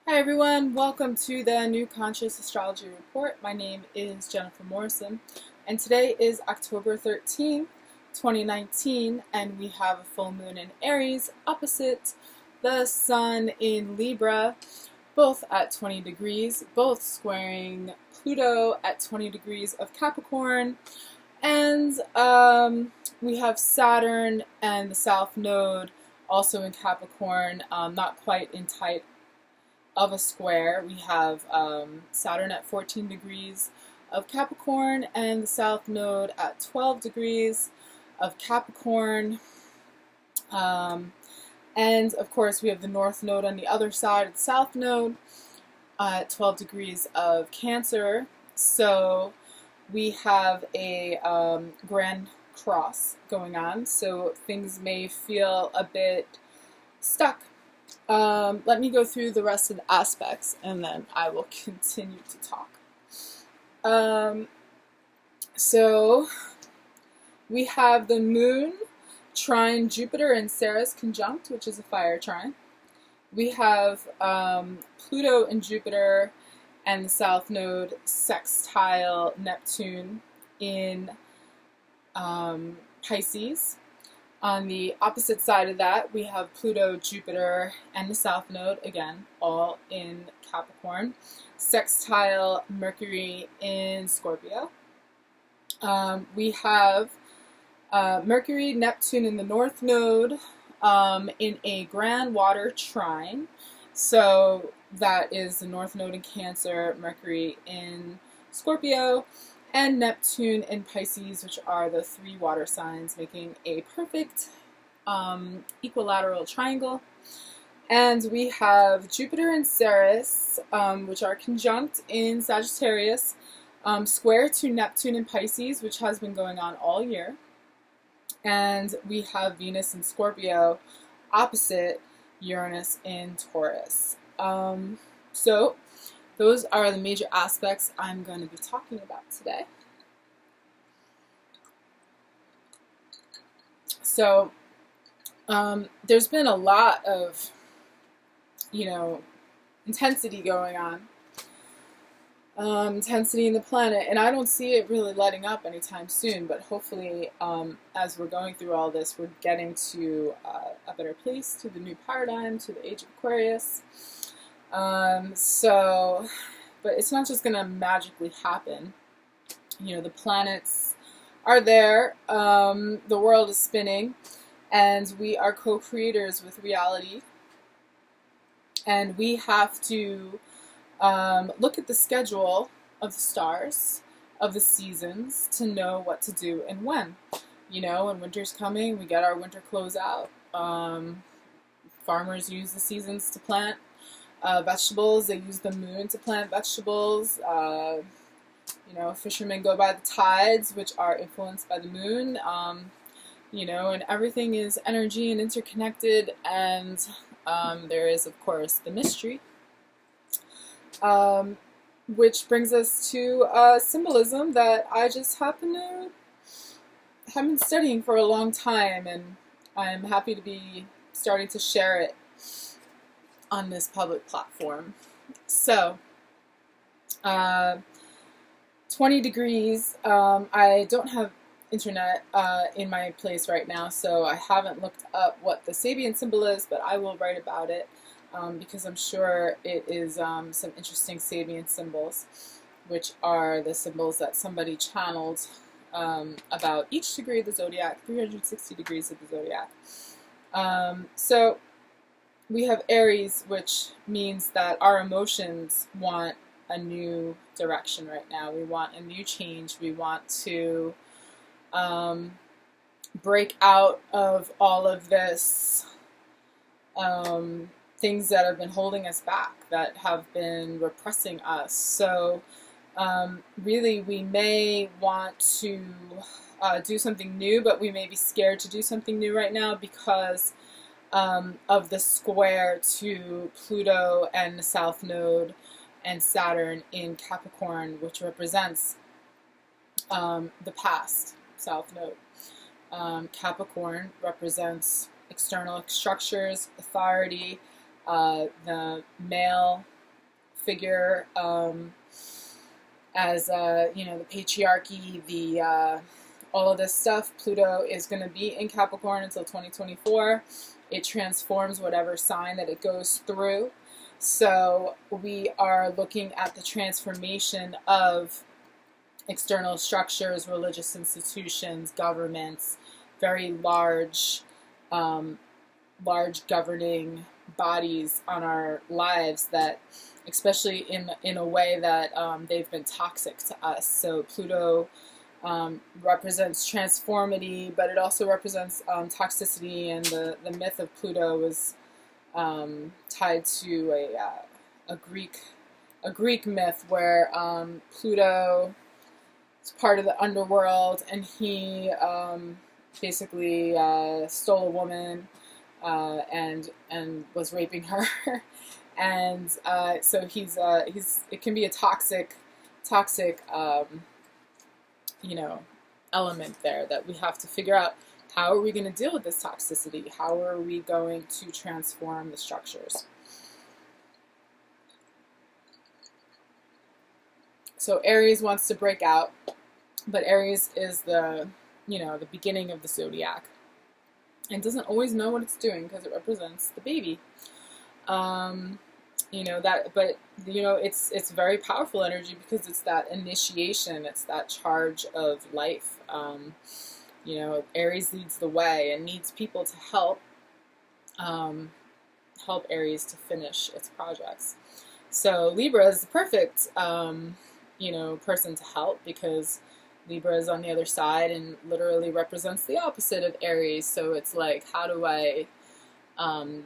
Hi everyone, welcome to the New Conscious Astrology Report. My name is Jennifer Morrison, and today is October 13th, 2019, and we have a full moon in Aries opposite the sun in Libra, both at 20 degrees, both squaring Pluto at 20 degrees of Capricorn, and we have Saturn and the South Node also in Capricorn, not quite in tight of a square. We have Saturn at 14 degrees of Capricorn and the South Node at 12 degrees of Capricorn. And of course we have the North Node on the other side of the South Node at 12 degrees of Cancer. So we have a grand cross going on, so things may feel a bit stuck. Let me go through the rest of the aspects and then I will continue to talk. So we have the moon trine Jupiter and Ceres conjunct, which is a fire trine. We have Pluto and Jupiter and the South Node sextile Neptune in Pisces. On the opposite side of that, we have Pluto, Jupiter, and the South Node, again, all in Capricorn. Sextile Mercury in Scorpio. We have Mercury, Neptune in the North Node in a grand water trine. So that is the North Node in Cancer, Mercury in Scorpio, and Neptune in Pisces, which are the three water signs, making a perfect equilateral triangle. And we have Jupiter and Ceres, which are conjunct in Sagittarius, square to Neptune in Pisces, which has been going on all year. And we have Venus in Scorpio, opposite Uranus in Taurus. So those are the major aspects I'm going to be talking about today. So there's been a lot of, intensity going on. Intensity in the planet, and I don't see it really letting up anytime soon, but hopefully as we're going through all this, we're getting to a better place, to the new paradigm, to the age of Aquarius. But it's not just going to magically happen. The planets are there, the world is spinning, and we are co-creators with reality, and we have to look at the schedule of the stars, of the seasons, to know what to do and when. When winter's coming, we get our winter clothes out. Farmers use the seasons to plant vegetables. They use the moon to plant vegetables. Fishermen go by the tides, which are influenced by the moon. And everything is energy and interconnected. And there is, of course, the mystery. Which brings us to symbolism that I just have been studying for a long time, and I'm happy to be starting to share it on this public platform. So, 20 degrees, I don't have internet in my place right now, so I haven't looked up what the Sabian symbol is, but I will write about it because I'm sure it is some interesting Sabian symbols, which are the symbols that somebody channeled about each degree of the zodiac, 360 degrees of the zodiac. So we have Aries, which means that our emotions want a new direction right now. We want a new change. We want to break out of all of this things that have been holding us back, that have been repressing us. So really we may want to do something new, but we may be scared to do something new right now because of the square to Pluto and the South Node and Saturn in Capricorn, which represents the past. South Node. Capricorn represents external structures, authority, the male figure, as you know, the patriarchy, the all of this stuff. Pluto is going to be in Capricorn until 2024. It transforms whatever sign that it goes through. So we are looking at the transformation of external structures, religious institutions, governments, very large, large governing bodies on our lives that, especially in a way that they've been toxic to us. So Pluto represents transformity, but it also represents toxicity, and the myth of Pluto was tied to a Greek myth where Pluto is part of the underworld, and he basically stole a woman and was raping her, and so he's it can be a toxic you know, element there that we have to figure out. How are we going to deal with this toxicity? How are we going to transform the structures? So Aries wants to break out, but Aries is the, you know, the beginning of the zodiac, and doesn't always know what it's doing because it represents the baby. You know that, but you know, it's very powerful energy because it's that initiation, it's that charge of life. You know, Aries leads the way and needs people to help Aries to finish its projects. So Libra is the perfect you know, person to help, because Libra is on the other side and literally represents the opposite of Aries. So it's like, how do I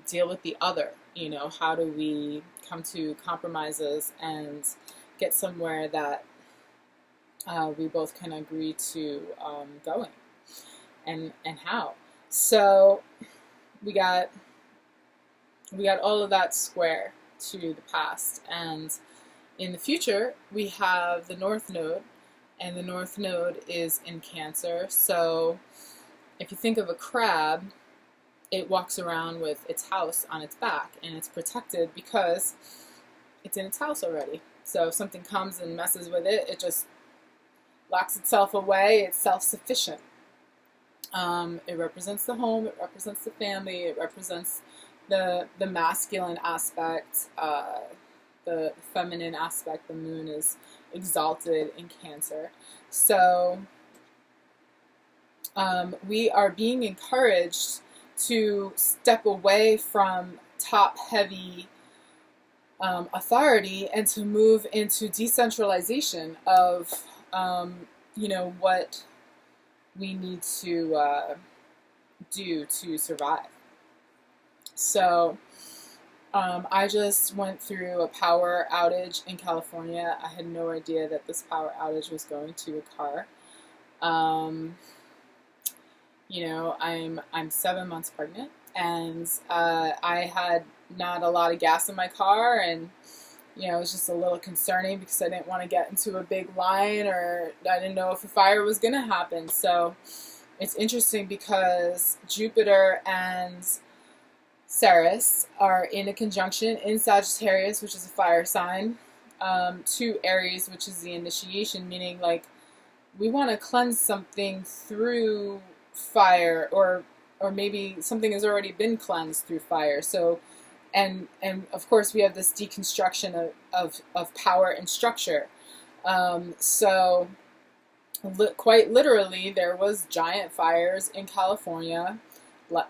deal with the other? You know, how do we come to compromises and get somewhere that we both can agree to going, and how? So we got all of that square to the past, and in the future we have the North Node, and the North Node is in Cancer. So if you think of a crab, it walks around with its house on its back, and it's protected because it's in its house already. So if something comes and messes with it, it just locks itself away. It's self-sufficient. It represents the home, it represents the family, it represents the masculine aspect, the feminine aspect. The moon is exalted in Cancer. So we are being encouraged to step away from top-heavy authority and to move into decentralization of, you know, what we need to do to survive. So I just went through a power outage in California. I had no idea that this power outage was going to occur. You know, I'm 7 months pregnant, and I had not a lot of gas in my car, and you know, it was just a little concerning because I didn't want to get into a big line, or I didn't know if a fire was going to happen. So it's interesting because Jupiter and Ceres are in a conjunction in Sagittarius, which is a fire sign, to Aries, which is the initiation, meaning like we want to cleanse something through fire, or maybe something has already been cleansed through fire. So and of course we have this deconstruction of power and structure. So quite literally there was giant fires in California,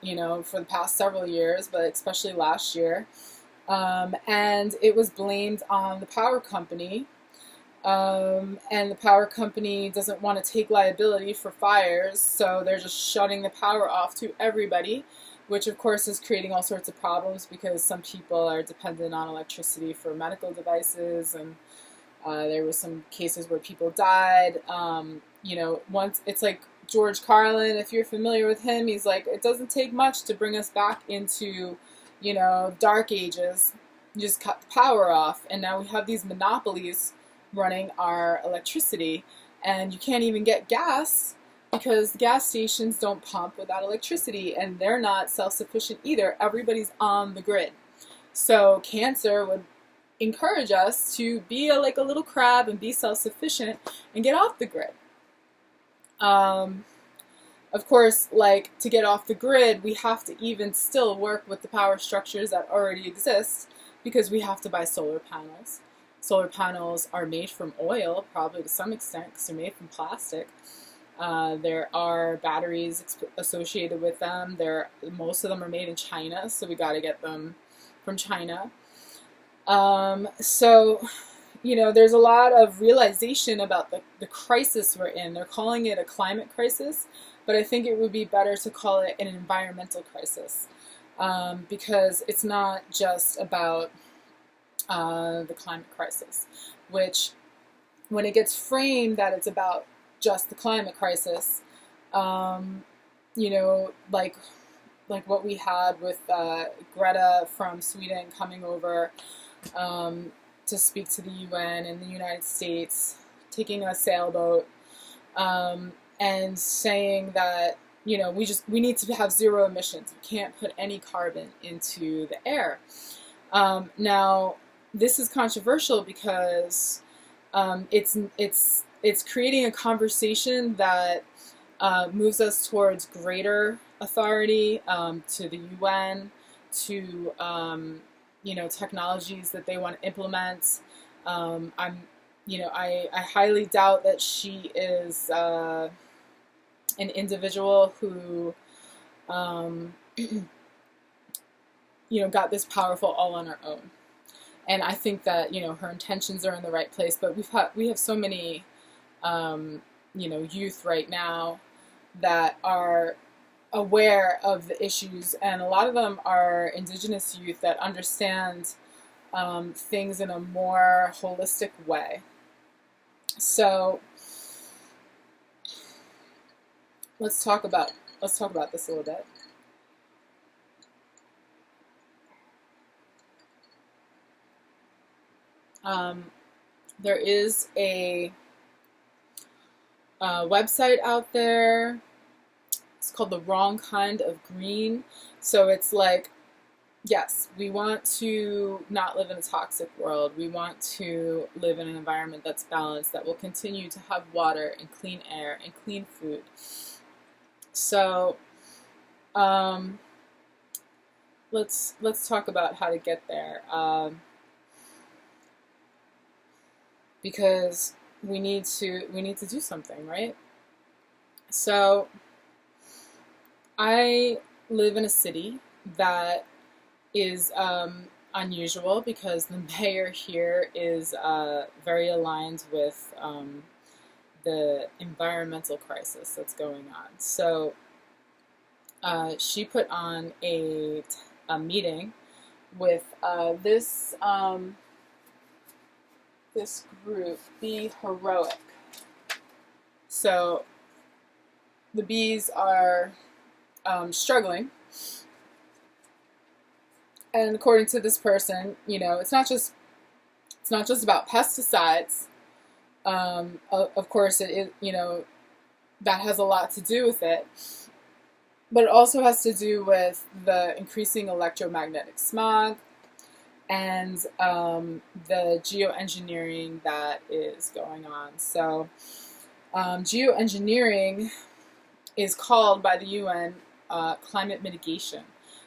you know, for the past several years, but especially last year, and it was blamed on the power company. And the power company doesn't want to take liability for fires, so they're just shutting the power off to everybody, which of course is creating all sorts of problems because some people are dependent on electricity for medical devices, and there were some cases where people died. You know, once it's like George Carlin, if you're familiar with him, he's like, it doesn't take much to bring us back into, you know, dark ages. You just cut the power off, and now we have these monopolies running our electricity, and you can't even get gas because the gas stations don't pump without electricity, and they're not self-sufficient either. Everybody's on the grid. So Cancer would encourage us to be like a little crab and be self-sufficient and get off the grid. Of course, like, to get off the grid, we have to even still work with the power structures that already exist, because we have to buy solar panels. Solar panels are made from oil, probably to some extent, because they're made from plastic. There are batteries associated with them. Most of them are made in China, so we got to get them from China. So, you know, there's a lot of realization about the crisis we're in. They're calling it a climate crisis, but I think it would be better to call it an environmental crisis, because it's not just about the climate crisis, which, when it gets framed that it's about just the climate crisis, you know, like what we had with Greta from Sweden coming over to speak to the UN in the United States, taking a sailboat, and saying that, you know, we need to have zero emissions. We can't put any carbon into the air. Now, this is controversial because it's creating a conversation that moves us towards greater authority, to the UN, to you know, technologies that they want to implement. I highly doubt that she is an individual who you know, got this powerful all on her own. And I think that, you know, her intentions are in the right place, but we have so many you know, youth right now that are aware of the issues, and a lot of them are indigenous youth that understand things in a more holistic way. So let's talk about this a little bit. There is a website out there. It's called The Wrong Kind of Green. So it's like, yes, we want to not live in a toxic world. We want to live in an environment that's balanced, that will continue to have water and clean air and clean food. So let's talk about how to get there, because we need to do something, right? So I live in a city that is unusual, because the mayor here is very aligned with the environmental crisis that's going on. So she put on a meeting with this group, Be Heroic. So the bees are struggling, and according to this person, you know, it's not just about pesticides. Of course, you know, that has a lot to do with it, but it also has to do with the increasing electromagnetic smog and the geoengineering that is going on. So geoengineering is called by the UN climate mitigation.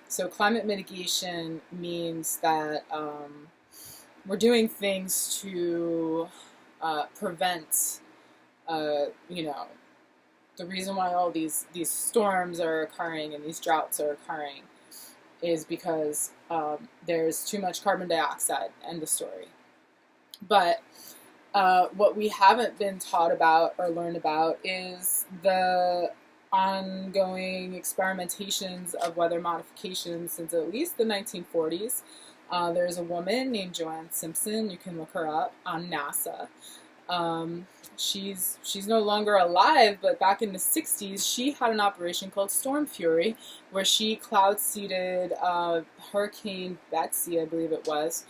So climate mitigation means that we're doing things to prevent, you know, the reason why all these storms are occurring and these droughts are occurring is because there's too much carbon dioxide, end of story. But what we haven't been taught about or learned about is the ongoing experimentations of weather modifications since at least the 1940s. There's a woman named Joanne Simpson, you can look her up, on NASA. She's no longer alive, but back in the 60s, she had an operation called Storm Fury, where she cloud seeded Hurricane Betsy, I believe it was,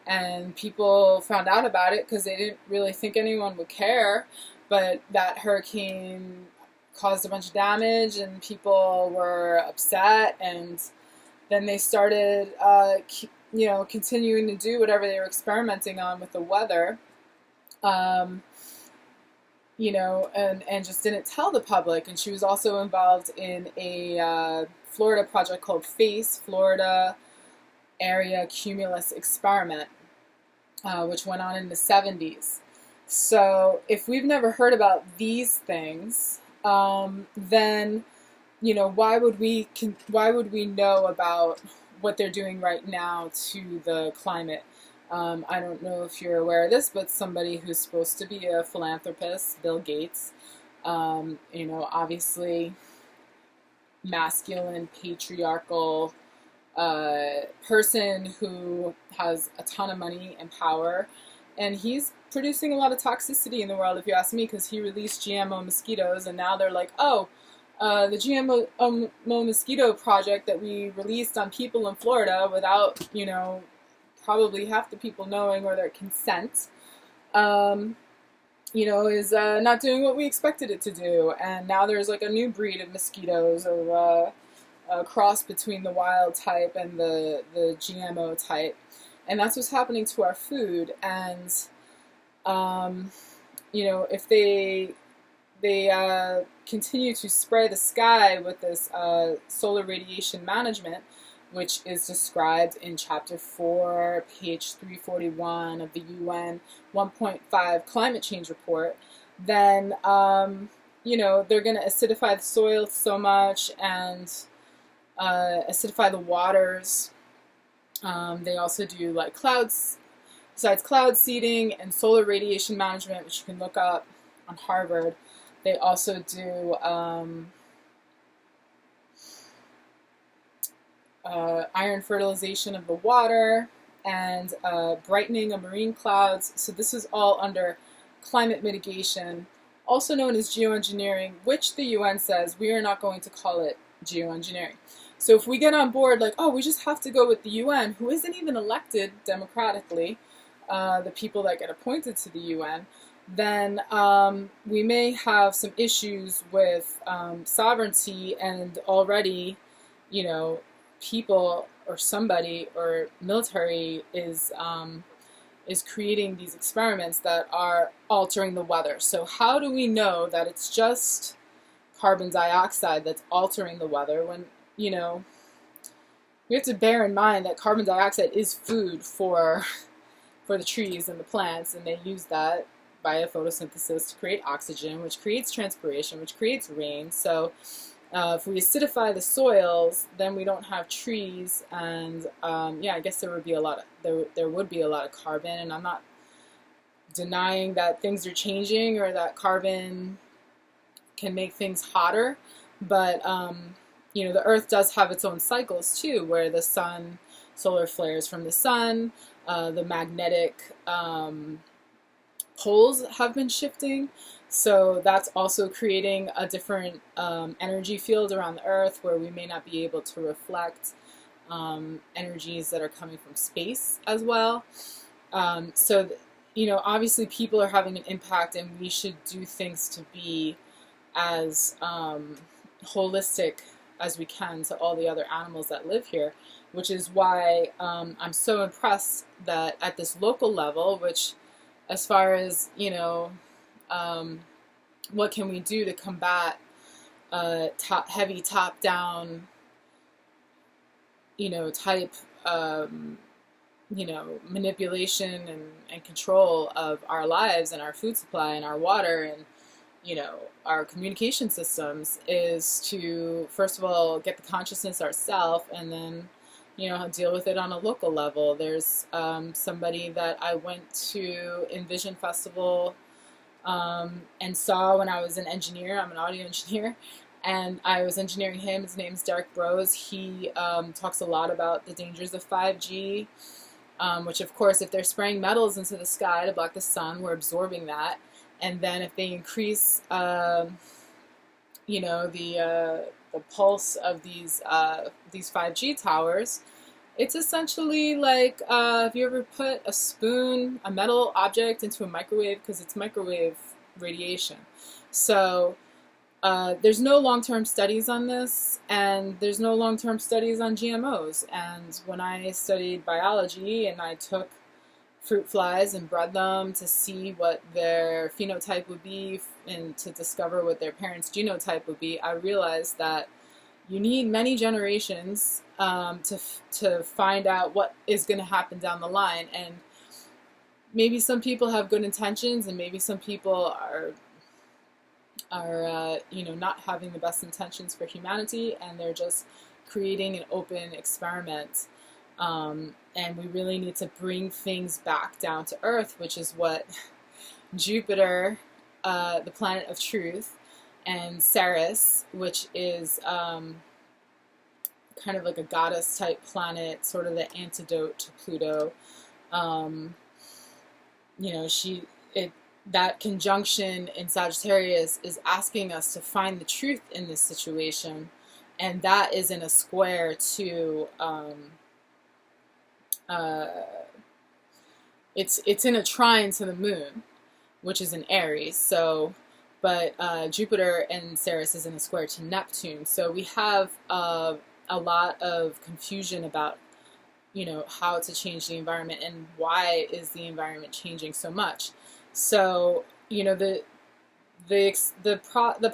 and people found out about it because they didn't really think anyone would care, but that hurricane caused a bunch of damage, and people were upset, and then they started you know, continuing to do whatever they were experimenting on with the weather, you know, and just didn't tell the public. And she was also involved in a Florida project called FACE, Florida Area Cumulus Experiment, which went on in the 70s. So if we've never heard about these things, then, you know, why would we know about what they're doing right now to the climate? I don't know if you're aware of this, but somebody who's supposed to be a philanthropist, Bill Gates, you know, obviously masculine, patriarchal person who has a ton of money and power, and he's producing a lot of toxicity in the world, if you ask me, because he released GMO mosquitoes, and now they're like, oh, the GMO mosquito project that we released on people in Florida without, you know, probably half the people knowing or their consent, you know, is not doing what we expected it to do. And now there's like a new breed of mosquitoes, or a cross between the wild type and the GMO type. And that's what's happening to our food. And, you know, if they continue to spray the sky with this solar radiation management, which is described in Chapter 4, page 341 of the UN 1.5 Climate Change Report, then, you know, they're going to acidify the soil so much and acidify the waters. They also do like clouds, besides cloud seeding and solar radiation management, which you can look up on Harvard. They also do iron fertilization of the water and brightening of marine clouds. So this is all under climate mitigation, also known as geoengineering, which the UN says we are not going to call it geoengineering. So if we get on board like, oh, we just have to go with the UN, who isn't even elected democratically, the people that get appointed to the UN, then we may have some issues with sovereignty, and already, you know, people or somebody or military is creating these experiments that are altering the weather. So how do we know that it's just carbon dioxide that's altering the weather when, you know, we have to bear in mind that carbon dioxide is food for the trees and the plants, and they use that via photosynthesis to create oxygen, which creates transpiration, which creates rain. So if we acidify the soils, then we don't have trees, and yeah, I guess there would be a lot of carbon. And I'm not denying that things are changing or that carbon can make things hotter, but you know, the Earth does have its own cycles too, where the sun, solar flares from the sun, the magnetic poles have been shifting. So that's also creating a different energy field around the Earth, where we may not be able to reflect energies that are coming from space as well. So, you know, obviously people are having an impact, and we should do things to be as holistic as we can to all the other animals that live here, which is why I'm so impressed that at this local level, which as far as, you know, what can we do to combat heavy top-down, you know, type, you know, manipulation and control of our lives and our food supply and our water and, you know, our communication systems, is to, first of all, get the consciousness ourselves, and then, you know, deal with it on a local level. There's somebody that I went to Envision Festival and saw when I was an engineer. I'm an audio engineer, and I was engineering him. His name's Derek Brose. He talks a lot about the dangers of 5G, which, of course, if they're spraying metals into the sky to block the sun, we're absorbing that. And then if they increase, you know, the pulse of these 5G towers, it's essentially like, have you ever put a spoon, a metal object, into a microwave? Because it's microwave radiation. So there's no long-term studies on this, and there's no long-term studies on GMOs. And when I studied biology and I took fruit flies and bred them to see what their phenotype would be and to discover what their parents' genotype would be, I realized that you need many generations to find out what is going to happen down the line. And maybe some people have good intentions, and maybe some people are not having the best intentions for humanity, and they're just creating an open experiment. And we really need to bring things back down to earth, which is what Jupiter, the planet of truth, and Ceres, which is kind of like a goddess type planet, sort of the antidote to Pluto. That conjunction in Sagittarius is asking us to find the truth in this situation, and that is in a square to it's in a trine to the moon, which is in Aries. So, but Jupiter and Ceres is in a square to Neptune. So we have a lot of confusion about how to change the environment and why is the environment changing so much. So the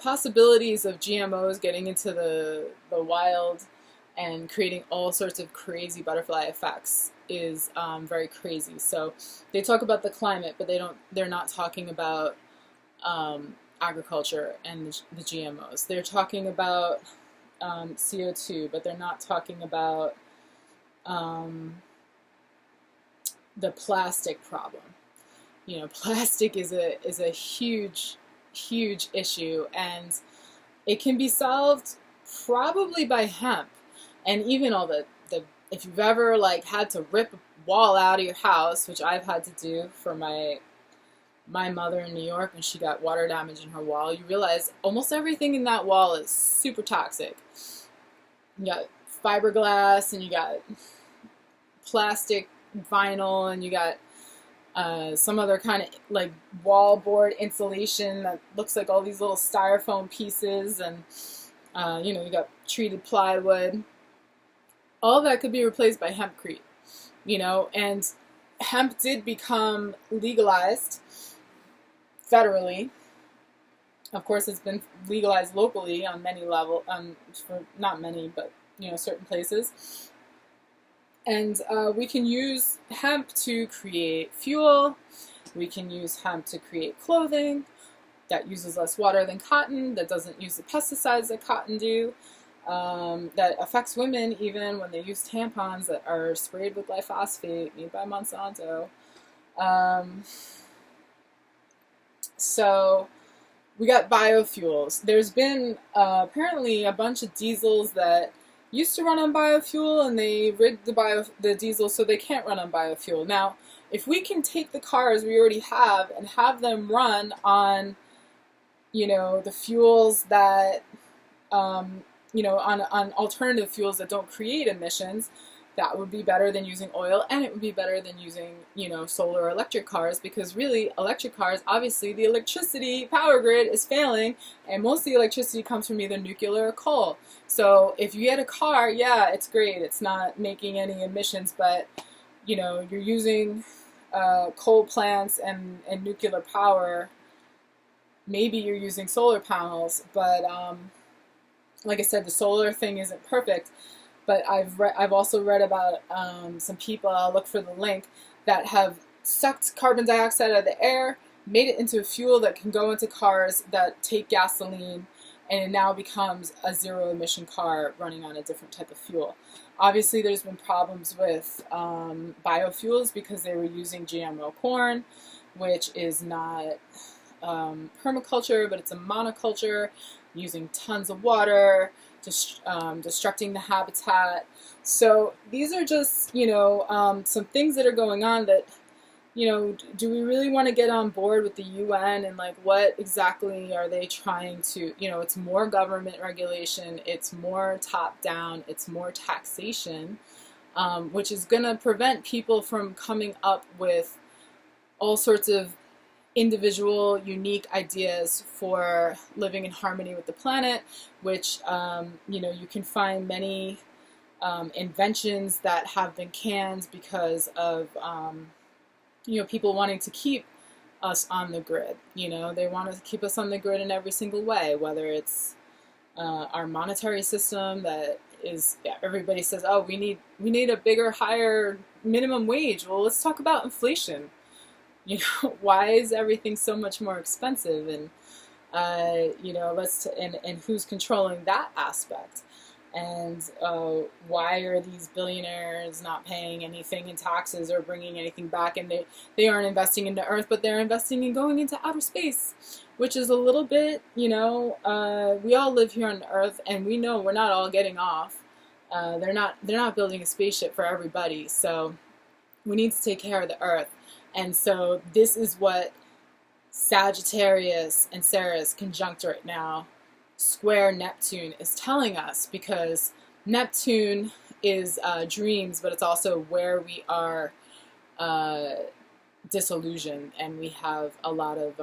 possibilities of GMOs getting into the wild and creating all sorts of crazy butterfly effects is very crazy. So they talk about the climate, but they're not talking about agriculture and the GMOs. They're talking about CO2, but they're not talking about the plastic problem. Plastic is a huge issue, and it can be solved probably by hemp. And even all the if you've ever had to rip a wall out of your house, which I've had to do for my mother in New York when she got water damage in her wall, you realize almost everything in that wall is super toxic. You got fiberglass, and you got plastic vinyl, and you got some other kind of wallboard insulation that looks like all these little styrofoam pieces, and you got treated plywood. All that could be replaced by hempcrete, and hemp did become legalized federally. Of course, it's been legalized locally on many levels, for not many, but certain places. And we can use hemp to create fuel. We can use hemp to create clothing that uses less water than cotton, that doesn't use the pesticides that cotton do, that affects women even when they use tampons that are sprayed with glyphosate made by Monsanto. So we got biofuels. There's been apparently a bunch of diesels that used to run on biofuel, and they rigged the diesel so they can't run on biofuel. Now, if we can take the cars we already have and have them run on, the fuels that, on alternative fuels that don't create emissions, that would be better than using oil, and it would be better than using, solar or electric cars, because really, electric cars, obviously, the electricity power grid is failing, and most of the electricity comes from either nuclear or coal. So if you get a car, yeah, it's great. It's not making any emissions, but, you're using coal plants and nuclear power. Maybe you're using solar panels, but like I said, the solar thing isn't perfect. But I've also read about some people, I'll look for the link, that have sucked carbon dioxide out of the air, made it into a fuel that can go into cars that take gasoline, and it now becomes a zero-emission car running on a different type of fuel. Obviously, there's been problems with biofuels because they were using GMO corn, which is not permaculture, but it's a monoculture, using tons of water, destructing the habitat. So these are just, some things that are going on that, do we really want to get on board with the UN, and what exactly are they trying to, it's more government regulation, it's more top down, it's more taxation, which is going to prevent people from coming up with all sorts of individual, unique ideas for living in harmony with the planet, which, you can find many inventions that have been canned because of, people wanting to keep us on the grid. They want to keep us on the grid in every single way, whether it's our monetary system that is, everybody says, oh, we need a bigger, higher minimum wage. Well, let's talk about inflation. Why is everything so much more expensive? And and who's controlling that aspect? And why are these billionaires not paying anything in taxes or bringing anything back? And they aren't investing into Earth, but they're investing in going into outer space, which is a little bit, we all live here on Earth, and we know we're not all getting off. They're not building a spaceship for everybody, so we need to take care of the Earth. And so this is what Sagittarius and Ceres conjunct right now, square Neptune, is telling us, because Neptune is dreams, but it's also where we are disillusioned, and we have a lot of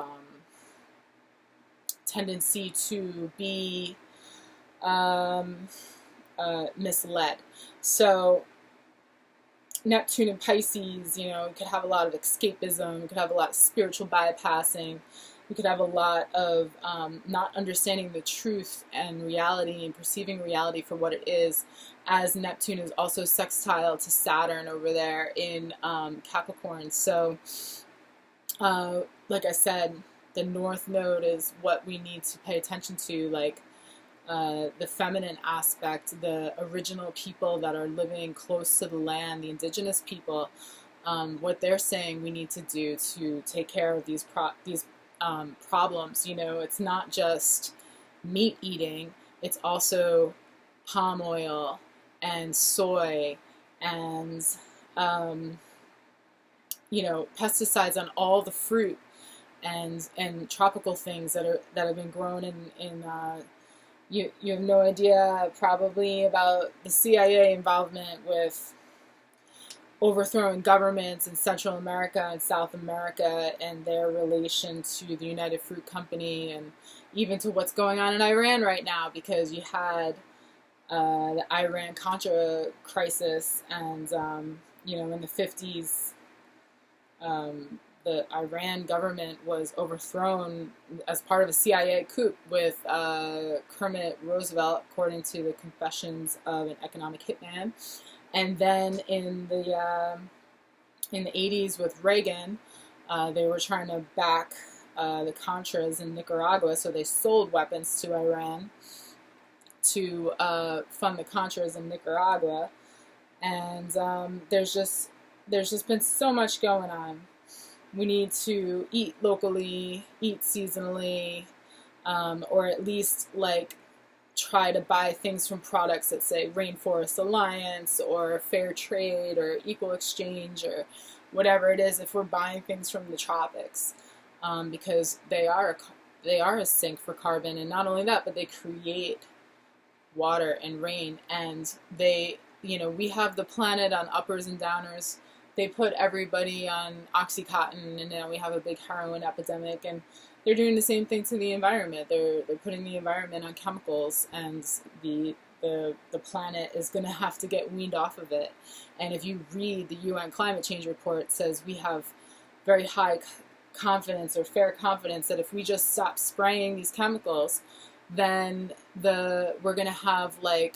tendency to be misled. So Neptune and Pisces, could have a lot of escapism, could have a lot of spiritual bypassing, we could have a lot of not understanding the truth and reality and perceiving reality for what it is, as Neptune is also sextile to Saturn over there in Capricorn. So, like I said, the North Node is what we need to pay attention to, like the feminine aspect, the original people that are living close to the land, the indigenous people, what they're saying we need to do to take care of these problems. It's not just meat eating, it's also palm oil and soy and pesticides on all the fruit and tropical things that have been grown in you have no idea probably about the CIA involvement with overthrowing governments in Central America and South America, and their relation to the United Fruit Company, and even to what's going on in Iran right now, because you had the Iran-Contra crisis, and in the 50s, the Iran government was overthrown as part of a CIA coup with Kermit Roosevelt, according to the Confessions of an Economic Hitman. And then in the 80s with Reagan, they were trying to back the Contras in Nicaragua, so they sold weapons to Iran to fund the Contras in Nicaragua. And there's just been so much going on. We need to eat locally, eat seasonally, or at least try to buy things from products that say Rainforest Alliance or Fair Trade or Equal Exchange or whatever it is, if we're buying things from the tropics, because they are a sink for carbon. And not only that, but they create water and rain, and they, we have the planet on uppers and downers. They put everybody on Oxycontin, and now we have a big heroin epidemic, and they're doing the same thing to the environment. They're putting the environment on chemicals, and the planet is going to have to get weaned off of it. And if you read the UN climate change report, it says we have very high confidence, or fair confidence, that if we just stop spraying these chemicals, then we're going to have we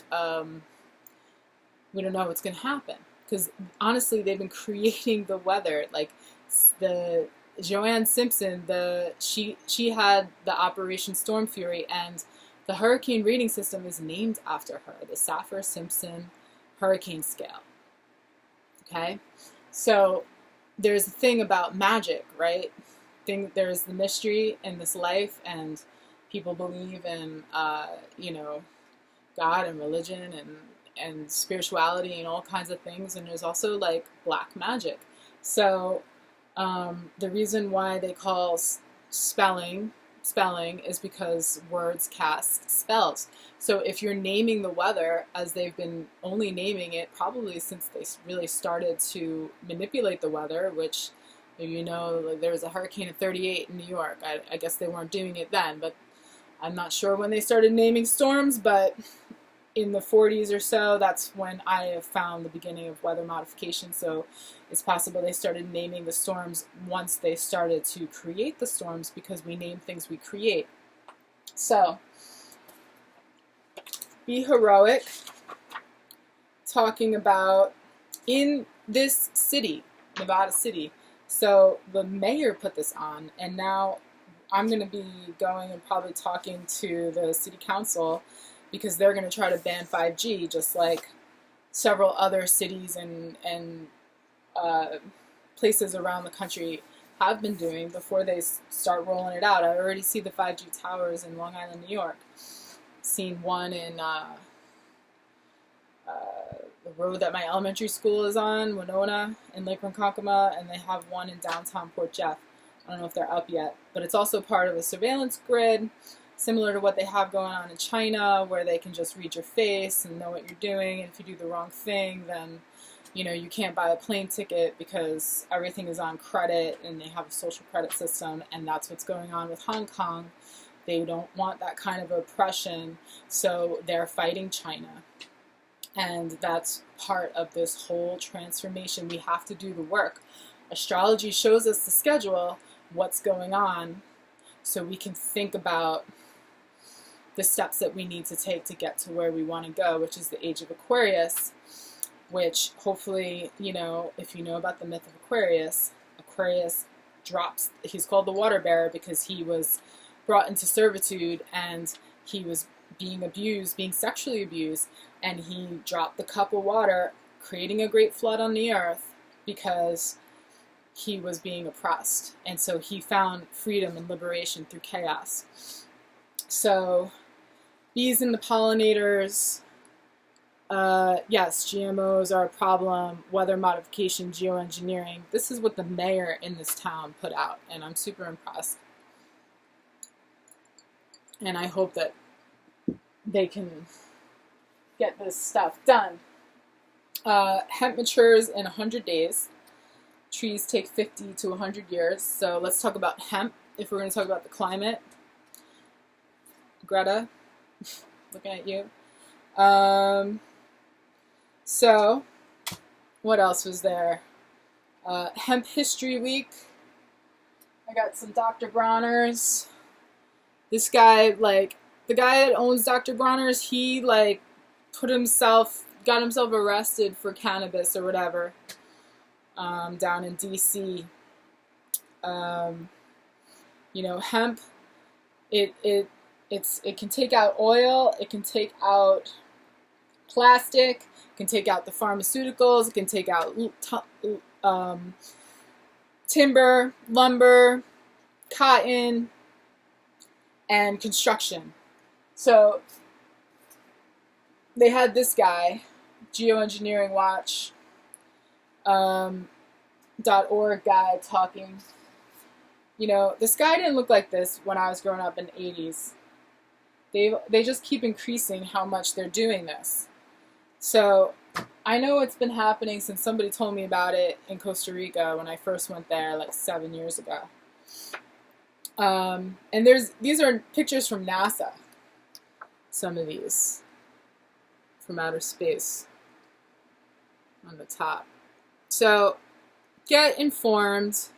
don't know what's going to happen. Because honestly, they've been creating the weather. Like the Joanne Simpson, she had the Operation Storm Fury, and the hurricane rating system is named after her, the Saffir-Simpson hurricane scale. Okay, so there's a thing about magic, right? There's the mystery in this life, and people believe in God and religion and spirituality and all kinds of things, and there's also black magic. So the reason why they call spelling is because words cast spells. So if you're naming the weather, as they've been only naming it probably since they really started to manipulate the weather, which Maybe you know, like, there was a hurricane in 38 in New York. I guess they weren't doing it then, but I'm not sure when they started naming storms, but in the 40s or so, that's when I have found the beginning of weather modification. So it's possible they started naming the storms once they started to create the storms, because we name things we create. So be heroic, talking about in this city, Nevada City. So the mayor put this on, and now I'm going to be going and probably talking to the city council, because they're going to try to ban 5G, just like several other cities and places around the country have been doing before they start rolling it out. I already see the 5G towers in Long Island, New York. Seen one in the road that my elementary school is on, Winona, in Lake Ronkonkoma, and they have one in downtown Port Jeff. I don't know if they're up yet, but it's also part of a surveillance grid, similar to what they have going on in China, where they can just read your face and know what you're doing, and if you do the wrong thing, then you can't buy a plane ticket because everything is on credit, and they have a social credit system, and that's what's going on with Hong Kong. They don't want that kind of oppression, so they're fighting China. And that's part of this whole transformation. We have to do the work. Astrology shows us the schedule, what's going on, so we can think about the steps that we need to take to get to where we want to go, which is the age of Aquarius, which hopefully, if you know about the myth of Aquarius, Aquarius drops, he's called the water bearer because he was brought into servitude and he was being abused, being sexually abused, and he dropped the cup of water, creating a great flood on the earth because he was being oppressed. And so he found freedom and liberation through chaos. So bees and the pollinators, yes, GMOs are a problem, weather modification, geoengineering. This is what the mayor in this town put out, and I'm super impressed. And I hope that they can get this stuff done. Hemp matures in 100 days. Trees take 50 to 100 years. So let's talk about hemp if we're going to talk about the climate. Greta, looking at you. So, what else was there? Hemp History Week. I got some Dr. Bronner's. This guy, the guy that owns Dr. Bronner's, he, got himself arrested for cannabis or whatever, down in D.C. Hemp, it can take out oil, it can take out plastic, it can take out the pharmaceuticals, it can take out timber, lumber, cotton, and construction. So they had this guy, Geoengineering Watch .org guy talking. This guy didn't look like this when I was growing up in the 80s. They just keep increasing how much they're doing this. So I know it's been happening since somebody told me about it in Costa Rica when I first went there 7 years ago. And these are pictures from NASA. Some of these from outer space on the top. So get informed.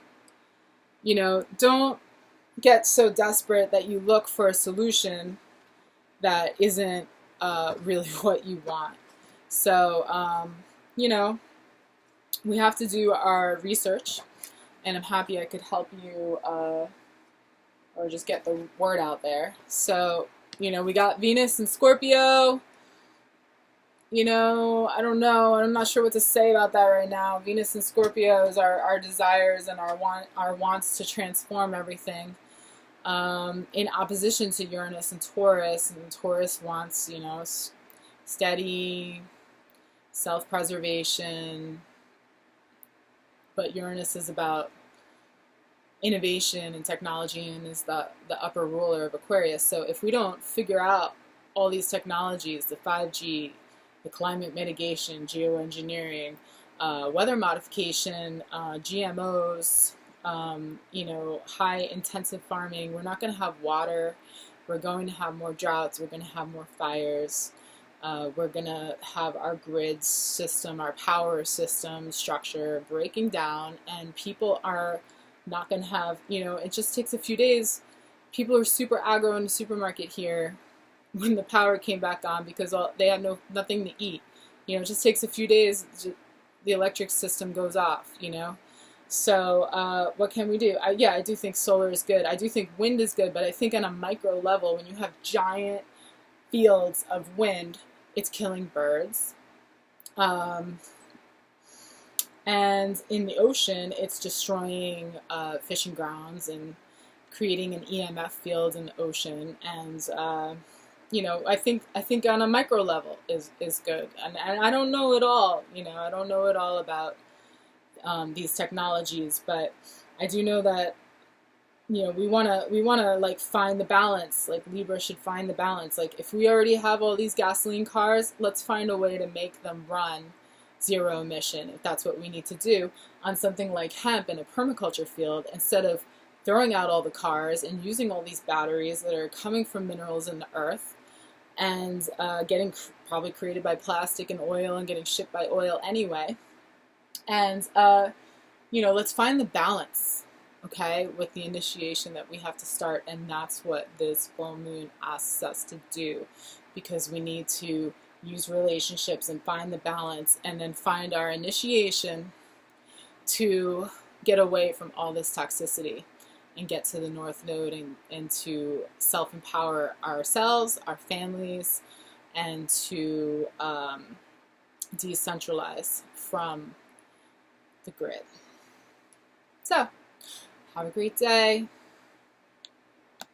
Don't get so desperate that you look for a solution that isn't really what you want. So, we have to do our research, and I'm happy I could help you or just get the word out there. So, we got Venus and Scorpio. I don't know. I'm not sure what to say about that right now. Venus and Scorpio is our desires and our wants to transform everything. In opposition to Uranus and Taurus. And Taurus wants, steady self-preservation. But Uranus is about innovation and technology and is the upper ruler of Aquarius. So if we don't figure out all these technologies, the 5G, the climate mitigation, geoengineering, weather modification, GMOs, you know, high intensive farming. We're not going to have water. We're going to have more droughts. We're going to have more fires. We're going to have our grid system, our power system structure breaking down, and people are not going to have, you know, it just takes a few days. People are super aggro in the supermarket here when the power came back on because they had nothing to eat. You know, it just takes a few days, the electric system goes off, you know. So what can we do? Yeah, I do think solar is good. I do think wind is good, but I think on a micro level, when you have giant fields of wind, it's killing birds. And in the ocean, it's destroying fishing grounds and creating an EMF field in the ocean. And you know, I think on a micro level is good. And I don't know it all. You know, I don't know it all about these technologies, but I do know that, you know, we wanna like find the balance. Like Libra should find the balance. Like if we already have all these gasoline cars, let's find a way to make them run zero emission, if that's what we need to do, on something like hemp in a permaculture field, instead of throwing out all the cars and using all these batteries that are coming from minerals in the earth and getting probably created by plastic and oil and getting shipped by oil anyway. And you know, let's find the balance, okay, with the initiation that we have to start, and that's what this full moon asks us to do, because we need to use relationships and find the balance, and then find our initiation to get away from all this toxicity and get to the North Node and to self-empower ourselves, our families, and to decentralize from the grid. So, have a great day.